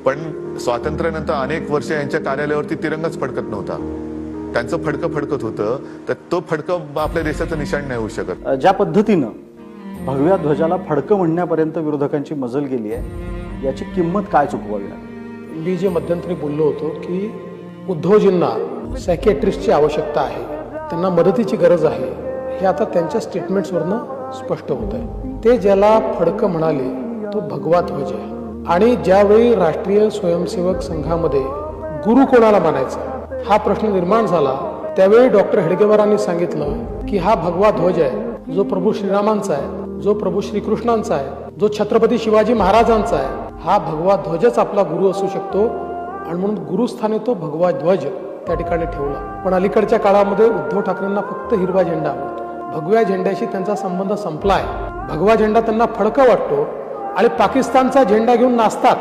पण स्वातंत्र्यानंतर अनेक वर्ष यांच्या कार्यालयावरती तिरंगाच फडकत नव्हता. त्यांचं फडकं फडकत होतं, तर तो फडकं आपल्या देशाचं निशाण नाही होऊ शकत. ज्या पद्धतीनं भगव्या ध्वजाला फडकं म्हणण्यापर्यंत विरोधकांची मजल गेली आहे, याची किंमत काय चुकवावी लागेल? मी जे मध्यंतरी बोललो होतो की उद्धवजींना सायकियाट्रिस्टची आवश्यकता आहे, त्यांना मदतीची गरज आहे, हे आता त्यांच्या स्टेटमेंट्सवरनं स्पष्ट होत आहे. ते ज्याला फडकं म्हणाले तो भगवा ध्वज आहे. आणि ज्यावेळी राष्ट्रीय स्वयंसेवक संघामध्ये गुरु कोणाला मानायचा हा प्रश्न निर्माण झाला, त्यावेळी डॉक्टर हेडगेवारांनी सांगितलं की हा भगवा ध्वज आहे जो प्रभू श्रीरामांचा आहे, जो प्रभू श्रीकृष्णांचा आहे, जो छत्रपती शिवाजी महाराजांचा आहे. हा भगवा ध्वजच आपला गुरु असू शकतो आणि म्हणून गुरुस्थानी तो भगवा ध्वज त्या ठिकाणी ठेवला. पण अलीकडच्या काळामध्ये उद्धव ठाकरेंना फक्त हिरवा झेंडा आवडतो. भगव्या झेंड्याशी त्यांचा संबंध संपलाय. भगवा झेंडा त्यांना फडका वाटतो आणि पाकिस्तानचा झेंडा घेऊन नाचतात.